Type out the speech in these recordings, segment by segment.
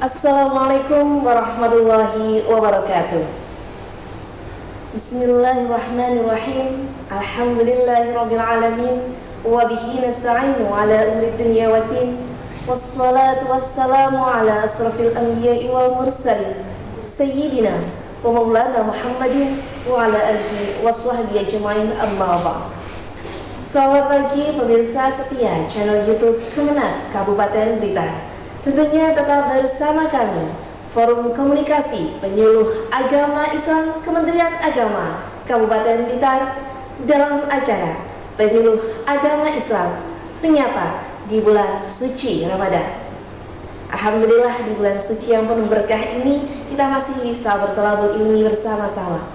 Assalamualaikum warahmatullahi wabarakatuh. Bismillahirrahmanirrahim. Alhamdulillahirabbil alamin wa bihi nasta'inu ala umuri dunya waddin. Wassalatu wassalamu ala asrafil anbiya'i wal mursalin sayyidina wa maulana Muhammadin wa ala alihi washabbihi ajmain, amma ba'd. Selamat pagi pemirsa setia channel YouTube Kemenag Kabupaten Blitar. Tentunya tetap bersama kami, Forum Komunikasi Penyuluh Agama Islam Kementerian Agama Kabupaten Blitar, dalam acara Penyuluh Agama Islam Menyapa di bulan suci Ramadan. Alhamdulillah, di bulan suci yang penuh berkah ini kita masih bisa bertolabul ilmi bersama-sama.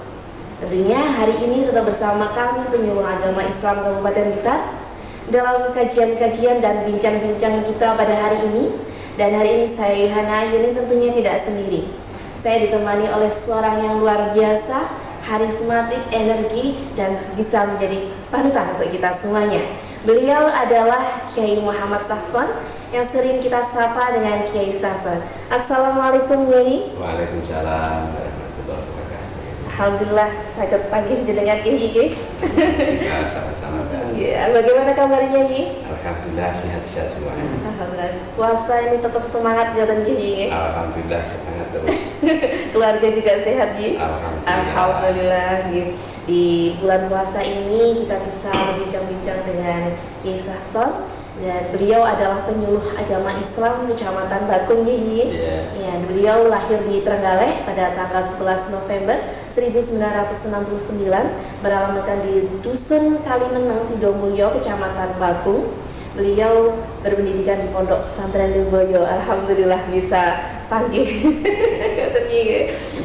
Tentunya hari ini tetap bersama kami Penyuluh Agama Islam Kabupaten Blitar dalam kajian-kajian dan bincang-bincang kita pada hari ini. Dan hari ini saya Yohana Yuni tentunya tidak sendiri. Saya ditemani oleh seorang yang luar biasa, karismatik, energi, dan bisa menjadi panutan untuk kita semuanya. Beliau adalah Kiai Muhammad Sahson, yang sering kita sapa dengan Kiai Sahson. Assalamualaikum Kiai. Waalaikumsalam warahmatullahi wabarakatuh. Alhamdulillah, sakit pagi jenengan Kiai. Ya, sama-sama kan. Ya, bagaimana kabarnya Kiai? Alhamdulillah sehat-sehat semua. Alhamdulillah, puasa ini tetap semangat kelihatan Kiai. Alhamdulillah semangat terus. Keluarga juga sehat Kiai. Alhamdulillah. Di bulan puasa ini kita bisa berbincang-bincang dengan Kiai Sahson, dan beliau adalah penyuluh agama Islam Kecamatan Bakung Kiai. Ya, beliau lahir di Trenggalek pada tanggal 11 November 1969, beralamatkan di Dusun Kalimenang Sidomulyo, Kecamatan Bakung. Beliau berpendidikan di Pondok Pesantren Lirboyo. Alhamdulillah bisa panggil.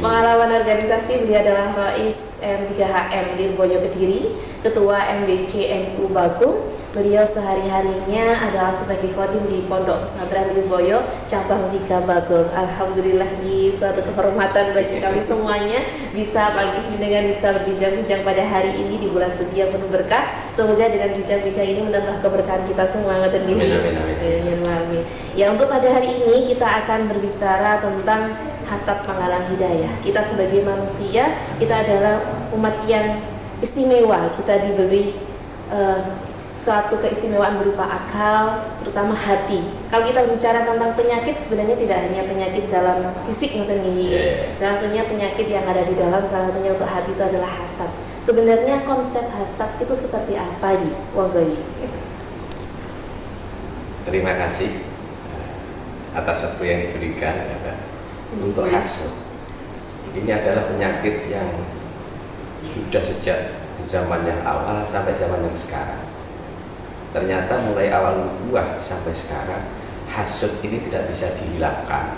Pengalaman organisasi, beliau adalah Rais M3HM Lirboyo Kediri, Ketua MBC NU Bakung. Beliau sehari-harinya adalah sebagai khotim di Pondok Pesantren Lirboyo cabang 3 Bagong. Alhamdulillah, ini suatu kehormatan bagi kami semuanya bisa pagi ini dengan bisa berbincang-bincang pada hari ini di bulan suci yang penuh berkah. Semoga dengan bincang-bincang ini menambah keberkahan kita semua. Amin. Ya, untuk pada hari ini kita akan berbicara tentang hasad penghalang hidayah. Kita sebagai manusia, kita adalah umat yang istimewa. Kita diberi suatu keistimewaan berupa akal, terutama hati. Kalau kita bicara tentang penyakit, sebenarnya tidak hanya penyakit dalam fisik, salah satunya penyakit yang ada di dalam, salah satunya untuk hati itu adalah hasad. Sebenarnya konsep hasad itu seperti apa, Di? Terima kasih atas waktu yang diberikan untuk hasad. Ini adalah penyakit yang sudah sejak zaman yang awal sampai zaman yang sekarang. Ternyata mulai awal nubuwah sampai sekarang hasad ini tidak bisa dihilangkan,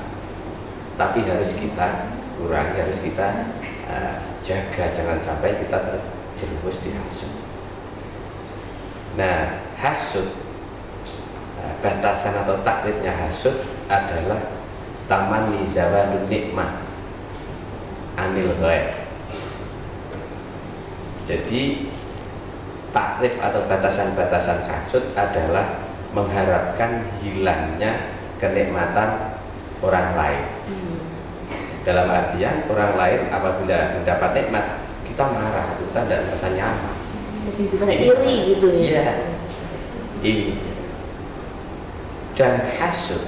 tapi harus kita kurangi, harus kita jaga, jangan sampai kita terjerumus di hasad. Nah, hasad, batasan atau takrifnya hasad adalah tamanni zawalun nikmah anil ghair. Jadi takrif atau batasan-batasan hasad adalah mengharapkan hilangnya kenikmatan orang lain. Dalam artian orang lain apabila mendapat nikmat, kita marah, kita tidak merasa nyaman. Lebih kepada iri gitu ya. Iya. Ini. Dan hasad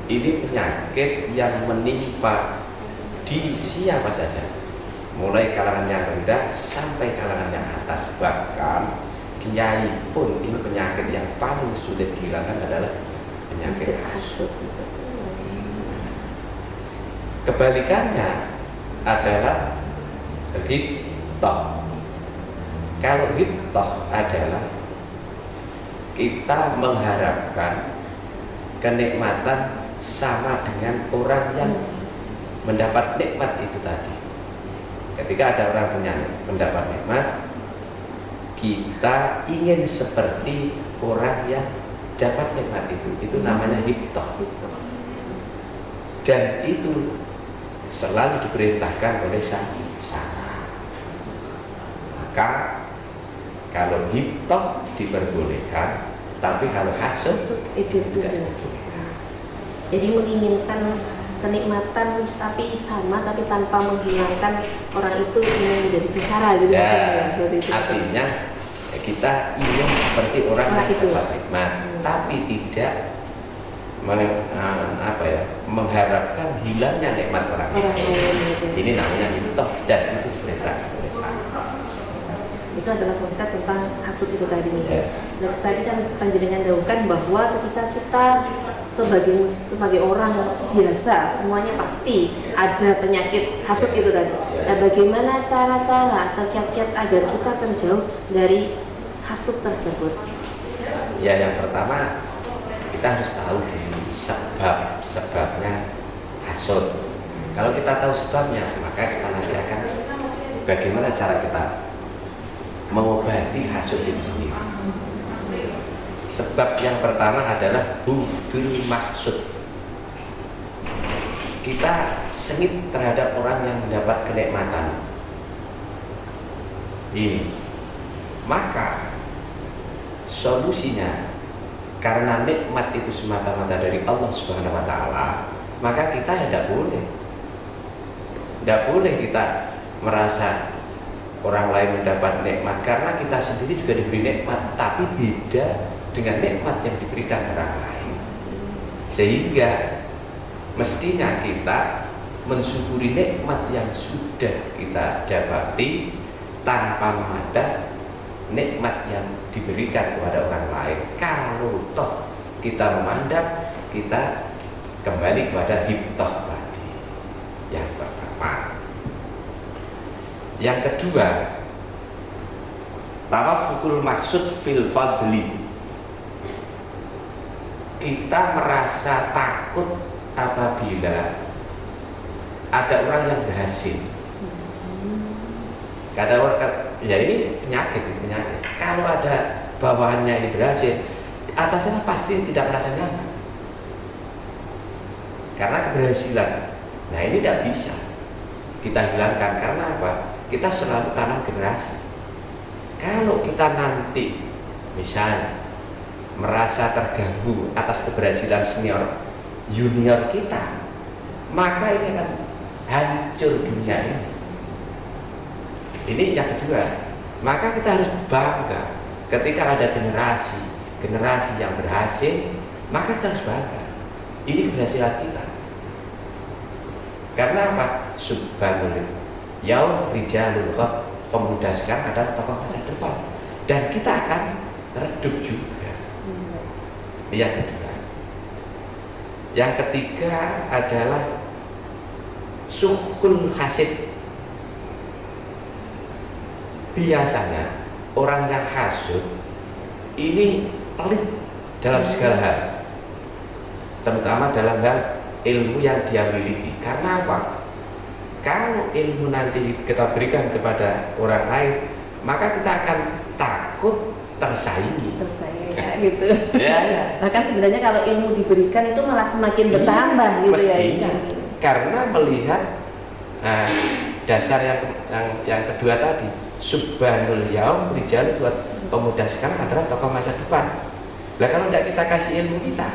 ini penyakit yang menimpa di siapa saja, mulai kalangan yang rendah sampai kalangan yang atas. Bahkan kiai pun ini penyakit yang paling sulit dihilangkan adalah penyakit hasad. Kebalikannya adalah ghibthah. Kalau ghibthah adalah kita mengharapkan kenikmatan sama dengan orang yang mendapat nikmat itu tadi. Ketika ada orang punya mendapat nikmat, kita ingin seperti orang yang dapat nikmat itu namanya ghibthah. Dan itu selalu diperintahkan oleh sang. Maka kalau ghibthah diperbolehkan, tapi kalau hasad itu tidak. Jadi menginginkan kenikmatan tapi sama, tapi tanpa menghilangkan orang itu ingin menjadi sesara gitu Ya, seperti itu. artinya kita ingin seperti orang yang itu. dapat nikmat, tapi tidak mengharapkan hilangnya nikmat orang lain. Gitu. Ini namanya hitoh dan itu diperintahkan oleh syariat. Itu adalah konsep tentang hasud itu tadi nih. Ya. Dan tadi kan panjenengan dahulukan bahwa ketika kita sebagai orang biasa semuanya pasti ada penyakit hasud itu tadi. Nah, bagaimana cara-cara atau kiat-kiat agar kita terjauh dari hasud tersebut? Ya, yang pertama kita harus tahu dulu sebabnya hasud. Kalau kita tahu sebabnya, maka kita nanti akan bagaimana cara kita mengobati hasud itu sendiri. Sebab yang pertama adalah budul maksud. Kita sengit terhadap orang yang mendapat kenikmatan ini. Maka solusinya, karena nikmat itu semata-mata dari Allah Subhanahu wa taala, maka kita tidak boleh kita merasa orang lain mendapat nikmat, karena kita sendiri juga diberi nikmat, tapi beda dengan nikmat yang diberikan orang lain. Sehingga mestinya kita mensyukuri nikmat yang sudah kita dapati tanpa memandang nikmat yang diberikan kepada orang lain. Kalau toh kita memandang, kita kembali kepada hibtoh tadi. Yang pertama. Yang kedua, tawafukul maksud fil fadli. Kita merasa takut apabila ada orang yang berhasil. Kadang orang, ya ini penyakit. Kalau ada bawahannya ini berhasil, atasnya pasti tidak merasa nyaman. Karena keberhasilan. Nah, ini tidak bisa kita hilangkan. Karena apa? Kita selalu tanam generasi. Kalau kita nanti misalnya merasa terganggu atas keberhasilan junior kita, maka ini akan hancur dunia ini. Ini yang kedua. Maka kita harus bangga ketika ada generasi yang berhasil, maka kita harus bangga. Ini keberhasilan kita. Karena apa? Subhanallah. Yaum rijalul qad, pemuda sekarang adalah tokoh masa depan, dan kita akan redup juga. Yang kedua. Yang ketiga adalah suhul hasid. Biasanya orang yang hasud ini pelit dalam segala hal, terutama dalam hal ilmu yang dia miliki. Karena apa? Kalau ilmu nanti kita berikan kepada orang lain, maka kita akan takut tersaingi Ya, gitu. Ya. Bahkan sebenarnya kalau ilmu diberikan itu malah semakin bertambah gitu mestinya. ya. Karena melihat dasar yang kedua tadi, subhanul yaum rijal, buat pemuda sekarang adalah tokoh masa depan. Lah kalau tidak kita kasih ilmu kita,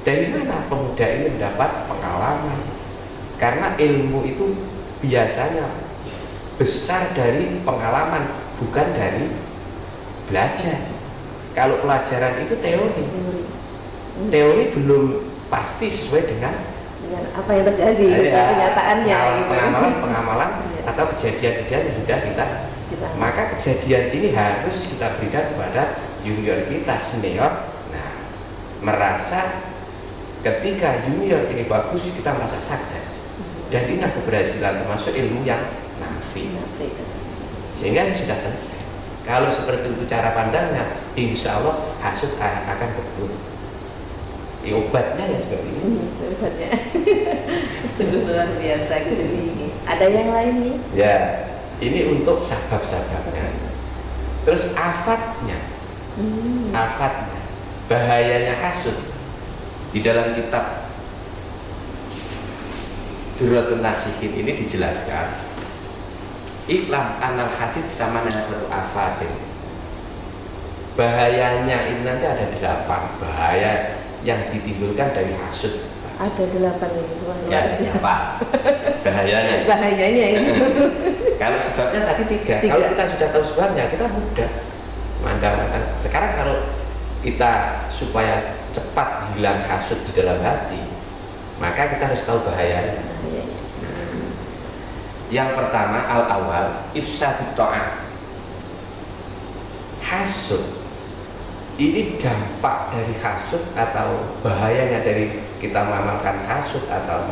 dari mana pemuda ini mendapat pengalaman? Karena ilmu itu biasanya besar dari pengalaman, bukan dari belajar. Kalau pelajaran itu teori belum pasti sesuai dengan apa yang terjadi, kenyataannya. Pengamalan atau kejadian-kejadian yang sudah kita. Maka kejadian ini harus kita berikan kepada junior kita, senior. Nah, merasa ketika junior ini bagus, kita merasa sukses. Dan ini keberhasilan, termasuk ilmu yang nafi. Sehingga ini sudah selesai. Kalau seperti itu cara pandangnya, insya Allah hasud akan berkurang. Obatnya ya seperti ini. Obatnya sungguh luar biasa gitu ini. Ada yang lain nih? Ya, ini untuk sabab-sababnya. Terus afatnya, bahayanya hasud di dalam kitab Durratun Nasihin ini dijelaskan, iklam anal hasid sama dengan satu afatin. Bahayanya ini nanti ada 8 bahaya yang ditimbulkan dari hasud. Ada 8 ini. Wah, Ya, ada apa? Bahayanya. Bahayanya itu. Kalau sebabnya tadi 3. Kalau kita sudah tahu sebabnya, kita mudah mandang-mandang. Sekarang kalau kita supaya cepat hilang hasud di dalam hati, maka kita harus tahu bahayanya. Yang pertama, al-awal ifsadut ta'ah. Hasud ini dampak dari hasud atau bahayanya dari kita mengamalkan hasud atau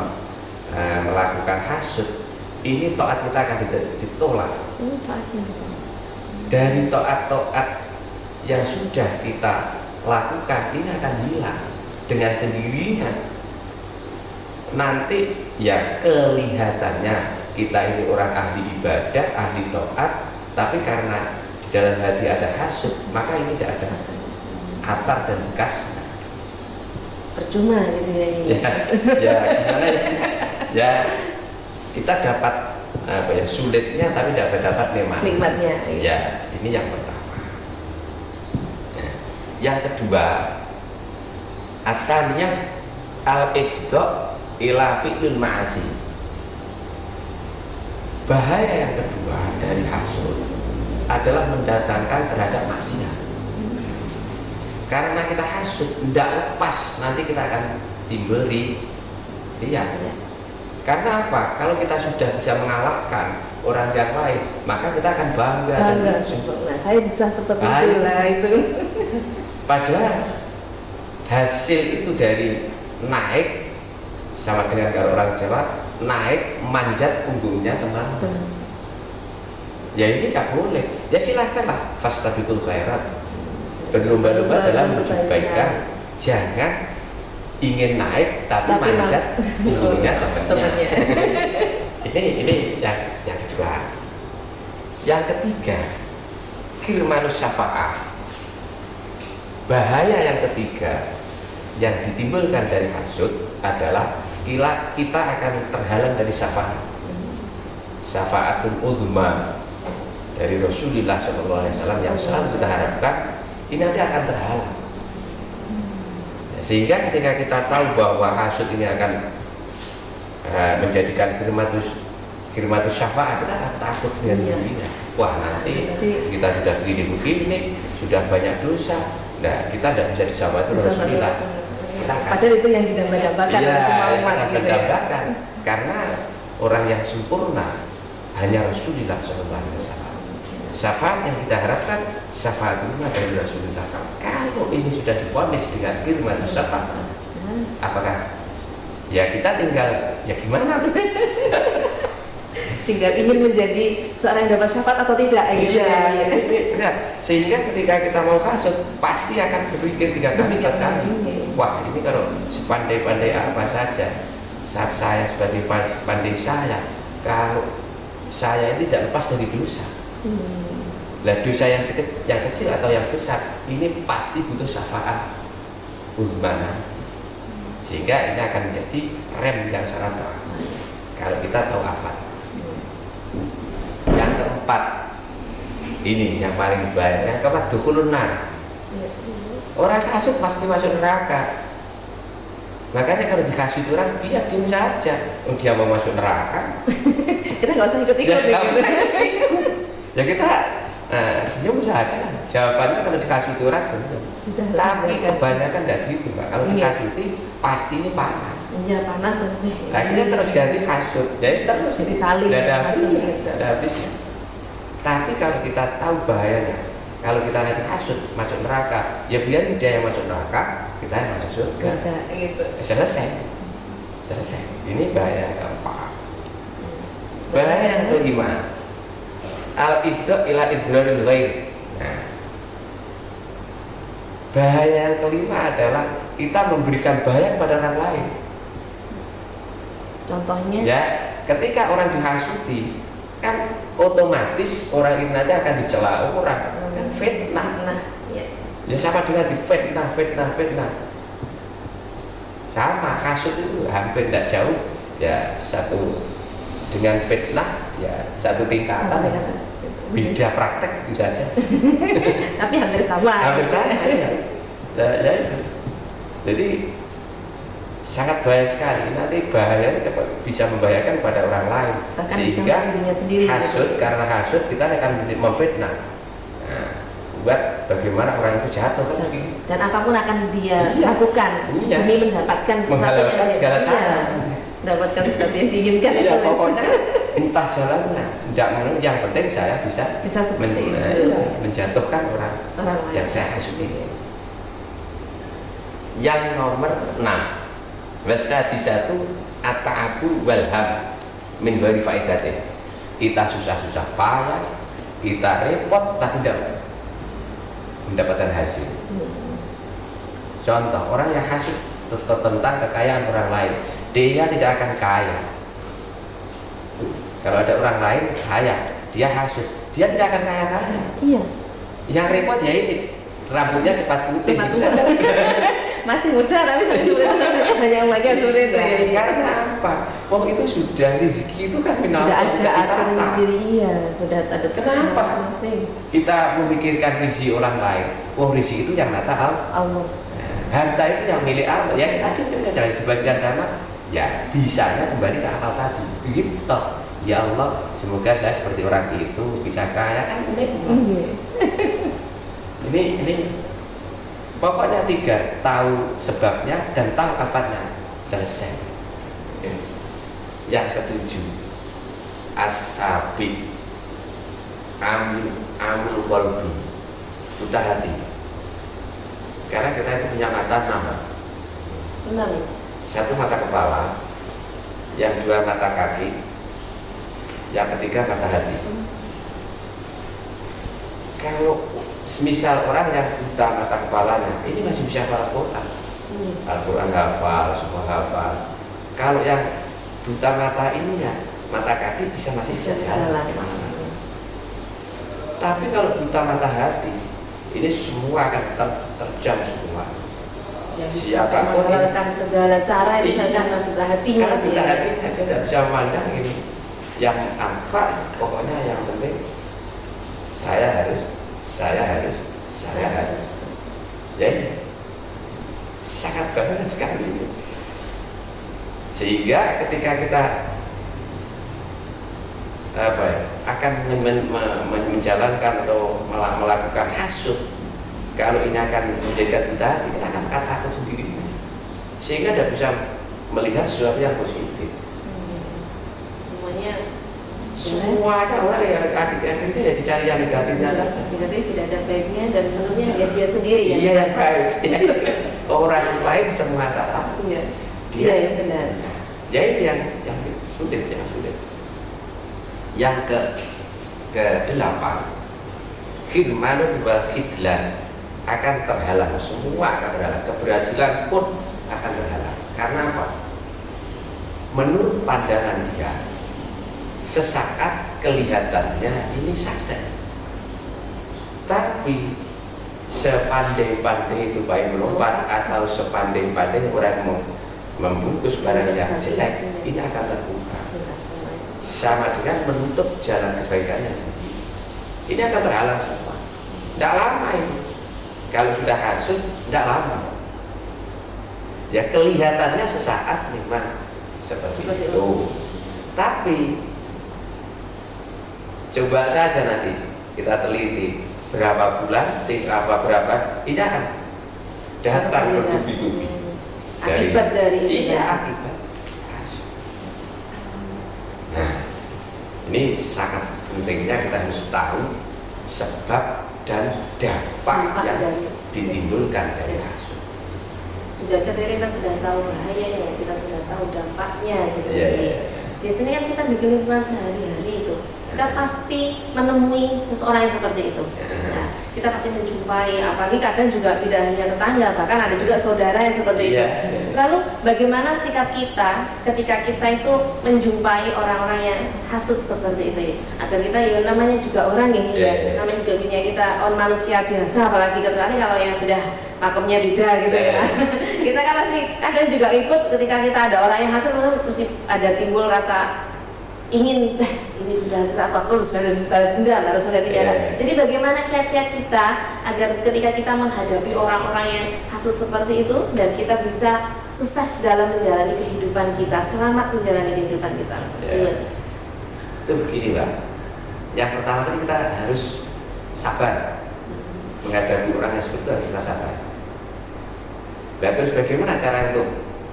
melakukan hasud, ini taat kita akan ditolak. Dari taat-taat yang sudah kita lakukan ini akan hilang dengan sendirinya. Nanti ya kelihatannya kita ini orang ahli ibadah, ahli taat, tapi karena di dalam hati ada hasud, maka ini tidak ada atar dan bekas. Percuma gitu ya ini. Ya gimana ya? Ya kita dapat apa ya, sulitnya tapi dapat nikmatnya. Ya, ini yang pertama. Nah, yang kedua, asalnya al-ifdha ila fi'lil ma'asi. Bahaya yang kedua dari hasud adalah mendatangkan terhadap maksiat. Karena kita hasud tidak lepas, nanti kita akan timbul iya. Karena apa? Kalau kita sudah bisa mengalahkan orang yang lain, maka kita akan bangga. Nah, saya bisa seperti itu lah itu. Padahal hasil itu dari naik, sama dengan kalau orang Jawa naik manjat punggungnya teman. Ya ini nggak boleh. Ya silahkanlah, fastabiqul khairat, berlomba-lomba dalam menuju kebaikan. Jangan ingin naik tapi manjat punggungnya temannya. ini yang kedua. Yang ketiga, kirmanus syafa'ah. Bahaya yang ketiga yang ditimbulkan dari hasud adalah kita akan terhalang dari syafaat. Syafaatul uzma dari Rasulullah SAW yang selalu kita harapkan, ini nanti akan terhalang. Sehingga ketika kita tahu bahwa hasud ini akan menjadikan khidmatus syafaat, kita akan takut dengan dirinya. Wah, nanti kita sudah begini, sudah banyak dosa. Nah, kita tidak bisa disyafaati Rasulullah. Padahal itu yang didambakan oleh semua umat. Didambakan karena orang yang sempurna hanya Rasulullah SAW. Syafaat yang kita harapkan syafaat umat dari Rasulullah. Kalau ini sudah divonis dengan firman syafaat, apakah ya kita tinggal ya gimana? Tinggal ingin menjadi seorang yang dapat syafaat atau tidak gitu. Iya, benar. Sehingga ketika kita mau hasud pasti akan berpikir 3 kali 4 kali. Wah, ini kalau sepandai-pandai apa saja, saat saya sebagai pandai saya, kalau saya ini tidak lepas dari dosa. Lah dosa yang kecil atau yang besar ini pasti butuh syafaat uzmana. Sehingga ini akan menjadi rem yang sangat bagus kalau kita tahu afat. Yang keempat, ini yang paling bahaya. Yang keempat, dukhulun nar. Orang hasud pasti masuk neraka. Makanya kalau dikasih orang, biar diam saja. Oh, dia mau masuk neraka, kita nggak usah ikut-ikut. Ya kita senyum saja. Jawabannya kalau dikasih orang senyum. Tapi kebanyakan tidak gitu, Mbak. Kalau dikasih pasti ini panas. Iya, panas. Akhirnya terus ganti hasud. Jadi terus jadi saling. Ada habisnya. Tapi kalau kita tahu bahayanya, kalau kita nanti hasud masuk neraka, ya biarin dia yang masuk neraka, kita yang masuk surga. Selesai. Ini bahaya yang keempat. Bahaya yang kelima, al-ifdha ila idraril ghair. Nah, bahaya yang kelima adalah kita memberikan bahaya kepada orang lain. Contohnya? Ya, ketika orang dihasuti, kan otomatis orang ini nanti akan dicela orang, kan fitnah. Ya sama dengan fitnah. Sama, hasud itu hampir tidak jauh. Ya satu dengan fitnah, ya satu tingkatan. Beda praktek itu saja. Tapi hampir sama. Hampir sama. Ya itu. Jadi sangat bahaya sekali. Nanti bahaya bisa membahayakan pada orang lain. Bahkan Sehingga dirinya sendiri. hasud, karena hasud kita akan memfitnah. Nah, buat bagaimana orang itu jatuh kan begitu. Dan apapun akan dia lakukan demi mendapatkan sesuatu yang segala cara. Mendapatkan sesuatu yang diinginkan itu. Pokoknya entah jalannya, tidak yang penting saya bisa seperti itu. Menjatuhkan orang yang saya hasud ini. Yang nomor 6, wasadisatu ata'abu walham min ghairi faidatin. Kita susah-susah payah, kita repot tapi tidak mendapatkan hasil. Contoh, orang yang hasud tentang kekayaan orang lain, dia tidak akan kaya. Kalau ada orang lain kaya, dia hasud, dia tidak akan kaya-kaya. Iya. Yang repot ya ini, rambutnya cepat putih. Masih muda tapi sampai sore itu maksudnya banyak uangnya sore itu. Karena apa? Oh itu sudah rezeki itu kan sudah ada aturan sendiri, iya. Sudah ada. Kenapa? Kita memikirkan rezeki orang lain. Oh rezeki itu yang nata Allah. Harta itu yang milik Allah. Ya tadi jangan dibagikan sana. Ya bisanya kembali ke akal tadi. Begitu. Ya Allah, semoga saya seperti orang itu bisa kaya kan ini pokoknya 3, tahu sebabnya dan tahu afatnya, selesai. Yang ke-7, as-sabi amil qalbi, buta hati. Karena kita itu punya mata 6. Benar. 1 mata kepala, yang 2 mata kaki, yang ketiga mata hati. Kalau semisal orang yang buta mata kepalanya, ini masih bisa hafal Al-Quran. Al-Quran hafal, semua hafal. Kalau yang buta mata ini ya, mata kaki masih bisa jalan. Tapi kalau buta mata hati, ini semua akan terjam semua. Ya, siapa mengeluarkan segala cara itu karena buta hatinya. Karena buta hatinya dia tidak bisa memandang ini. Yang anfa, pokoknya yang penting saya harus. Jadi sangat berbeda sekali ini. Sehingga ketika kita akan menjalankan atau melakukan hasud, kalau ini akan menjadikan kita akan takut sendiri, sehingga tidak bisa melihat sesuatu yang positif. Semuanya orang yang akhirnya dicari yang negatifnya saja. Jadi tidak ada baiknya dan menurutnya dia sendiri yang yang baik. Orang lain semua salah. Iya. Dia yang benar. Jadi yang sulit. Yang ke-8, khidmanun wal khidlan, akan terhalang, semua akan terhalang, keberhasilan pun akan terhalang. Karena apa? Menurut pandangan dia, sesaat kelihatannya ini sukses, tapi sepandai-pandai itu baik melompat atau sepandai-pandai orang membungkus barang yang jelek, ini akan terbuka. Sama dengan menutup jalan kebaikannya sendiri, ini akan terhalang semua. Tidak lama ini, kalau sudah hasud, tidak lama. Ya kelihatannya sesaat memang seperti itu. Tapi coba saja nanti kita teliti berapa bulan, berapa ini akan datang bertubi-tubi akibat dari ini. Akibat. Nah, ini sangat pentingnya kita harus tahu sebab dan dampak yang ditimbulkan dari hasud. Sudah kita sudah tahu bahayanya, kita sudah tahu dampaknya gitu. Biasanya kan kita di lingkungan sehari-hari itu kita pasti menemui seseorang yang seperti itu. Nah, kita pasti menjumpai, apalagi kadang juga tidak hanya tetangga, bahkan ada juga saudara yang seperti itu. Lalu bagaimana sikap kita ketika kita itu menjumpai orang-orang yang hasud seperti itu ya? Agar kita namanya juga orang ya, namanya juga kita manusia biasa, apalagi kecuali kalau yang sudah pakemnya beda gitu ya. Kita kan pasti kadang juga ikut ketika kita ada orang yang hasud, mesti ada timbul rasa ingin ini sudah aku harus balas dendam, harus mengganti. Jadi bagaimana kiat-kiat kita agar ketika kita menghadapi orang-orang yang kasus seperti itu dan kita bisa sukses dalam menjalani kehidupan kita, selamat menjalani kehidupan kita. Itu begini Mbak, yang pertama kan kita harus sabar menghadapi orang yang seperti itu, harus kita sabar. Nah, terus bagaimana cara untuk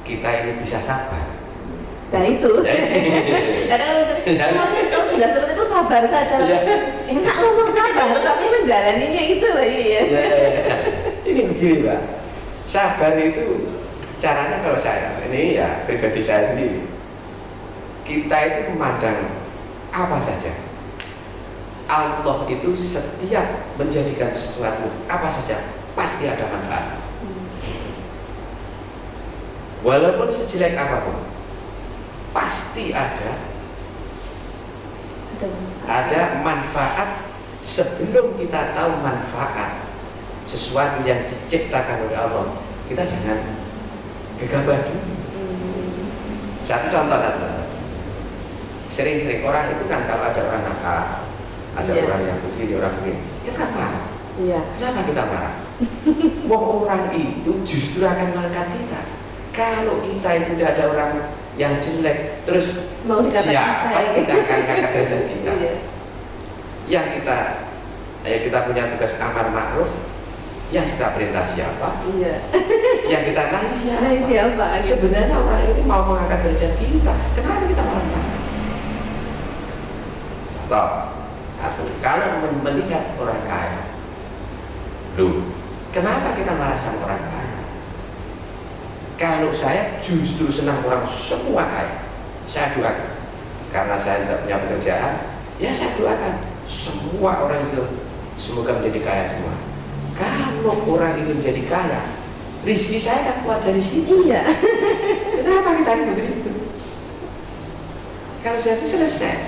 kita ini bisa sabar? Nah itu, kadang semuanya kalau sudah seperti itu sabar saja. Enak ngomong sabar, tapi menjalaninya itu loh. Ini begini Mbak, sabar itu caranya kalau saya, ini ya pribadi saya sendiri, kita itu memandang apa saja. Allah itu setiap menjadikan sesuatu apa saja pasti ada manfaat. Walaupun sejelek apapun, pasti ada manfaat. Sebelum kita tahu manfaat sesuatu yang diciptakan oleh Allah, kita jangan gegabah dulu. Satu contoh, sering-sering orang itu kan kalau ada orang nakal, ada orang yang begini, orang begini, kita kan marah. Kenapa kita marah? Wong orang itu justru akan mengangkat kita. Kalau kita itu tidak ada orang yang jelek, terus mau siapa yang kita akan angkat derajat kita? Yang kita punya tugas amar ma'ruf, yang kita perintah siapa? Yang kita nahi siapa? Sebenarnya orang ini mau mengangkat derajat kita, kenapa kita marah-marah? Atau kalau melihat orang kaya, kenapa kita marah sama orang kaya? Kalau saya justru senang orang semua kaya, saya doakan. Karena saya tidak punya pekerjaan, ya saya doakan semua orang itu semoga menjadi kaya semua. Kalau orang itu menjadi kaya, rezeki saya akan keluar dari situ. Kenapa kita ribut itu? Kalau jadi selesai.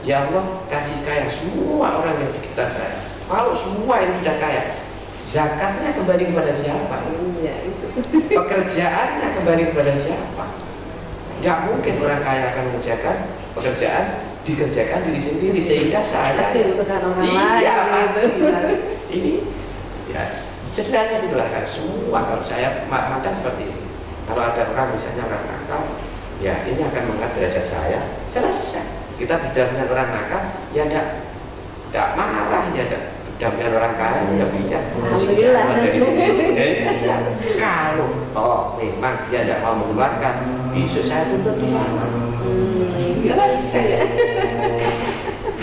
Ya Allah kasih kaya semua orang yang di sekitar saya. Kalau semua ini sudah kaya, zakatnya kembali kepada siapa? Pekerjaannya kembali kepada siapa? Tidak mungkin orang kaya akan mengerjakan pekerjaan dikerjakan diri sendiri sehingga saya pasti butuhkan orang lain. Pasti. Ini ya sederhana dikeluarkan semua. Kalau saya mandang seperti ini. Kalau ada orang misalnya orang nakal, ya ini akan mengangkat derajat saya. Selesai. Kita berdampingan orang nakal, ya tidak marah, ya tidak berdampingan orang kaya, ya bisa. Alhamdulillah. Kalau memang dia tidak mau mengeluarkan, besok saya tuntut di sana. Selesai.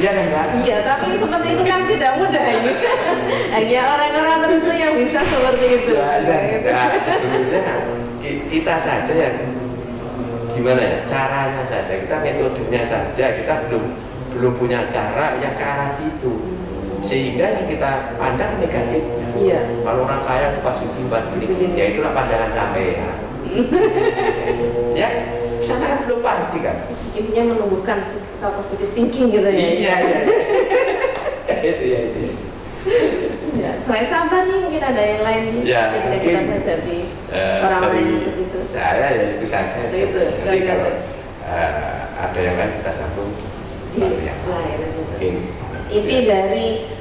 Iya kan Mbak? Iya, tapi seperti itu kan tidak mudah ini. Hanya orang-orang tertentu yang bisa seperti itu. Sebetulnya kita saja yang gimana ya, caranya saja, kita metodenya saja, kita belum punya cara yang ke arah situ, sehingga yang kita pandang negatif. Kalau orang kaya pasti begini, ya itulah pandangan sampai ya sana kan belum pasti kan. Intinya menumbuhkan sikap positif thinking gitu ya. Itu. Selain sabar nih mungkin ada yang lain ketika kita menghadapi orang-orang yang seperti itu. Saya ya itu saja. Nanti kalau ada yang lain kita sambung. Inti dari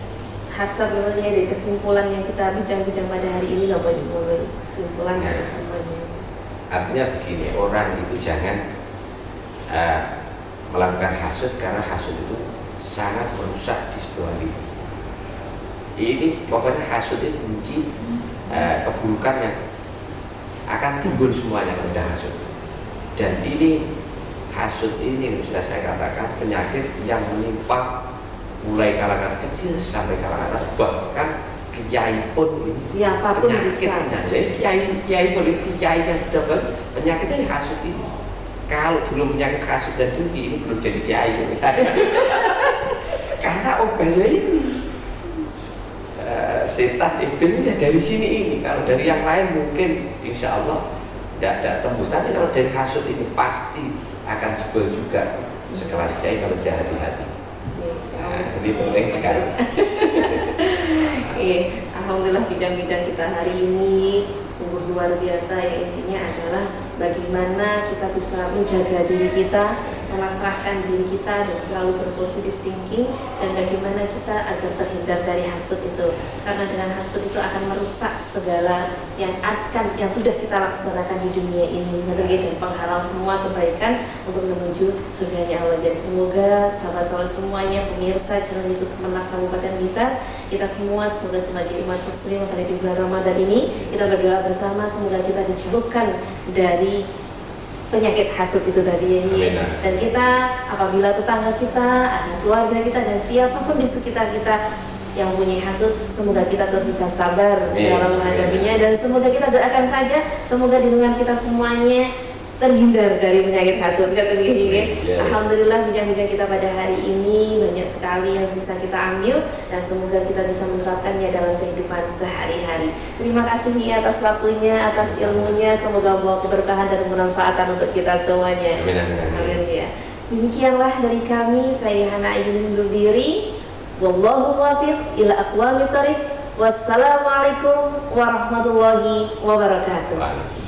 hasilnya dari kesimpulan yang kita bincang-bincang pada hari ini loh Pak Ibu, kesimpulan dari semuanya. Artinya begini, orang itu jangan melakukan hasud karena hasud itu sangat merusak di sebuah hidup. Ini pokoknya hasud itu kunci keburukan yang akan timbul semuanya pada hasud. Dan ini hasud ini sudah saya katakan penyakit yang menimpa mulai kalangan kecil sampai kalangan atas, bahkan kiai pun ini siapapun bisa. Kiai pun ini kiai yang dapat penyakitnya hasud ini. Kalau belum penyakit hasud dan dengki ini belum jadi kiai misalnya. Karena obatnya ini setan iblis ya dari sini ini. Kalau dari yang lain mungkin insya Allah tidak tembus. Tapi kalau dari hasud ini pasti akan jebol juga sekelas kiai kalau tidak hati-hati. Ini penting sekali. Alhamdulillah bincang-bincang kita hari ini sungguh luar biasa. Yang intinya adalah bagaimana kita bisa menjaga diri kita memasrahkan diri kita dan selalu berpositif thinking, dan bagaimana kita agar terhindar dari hasud itu, karena dengan hasud itu akan merusak segala yang sudah kita laksanakan di dunia ini, dan penghalang semua kebaikan untuk menuju surganya Allah. Jadi semoga sahabat-sahabat semuanya, pemirsa channel YouTube Kemenak Kabupaten Blitar, kita semua semoga sebagai umat muslim pada di bulan Ramadan ini kita berdoa bersama semoga kita dijauhkan dari penyakit hasud itu tadi ya. Dan kita apabila tetangga kita, ada keluarga kita dan siapapun di sekitar kita yang punya hasud, semoga kita tetap bisa sabar dalam menghadapinya, dan semoga kita doakan saja semoga lindungan kita semuanya terhindar dari penyakit hasud. Alhamdulillah bincang-bincang kita pada hari ini banyak sekali yang bisa kita ambil, dan semoga kita bisa menerapkannya dalam kehidupan sehari-hari. Terima kasih Nia atas waktunya, atas ilmunya, semoga membawa keberkahan dan kebermanfaatan untuk kita semuanya. Amin ya. Demikianlah dari kami, saya Hana izin undur diri. Wallahu muwaffiq ila aqwamit thoriq. Wassalamualaikum warahmatullahi wabarakatuh.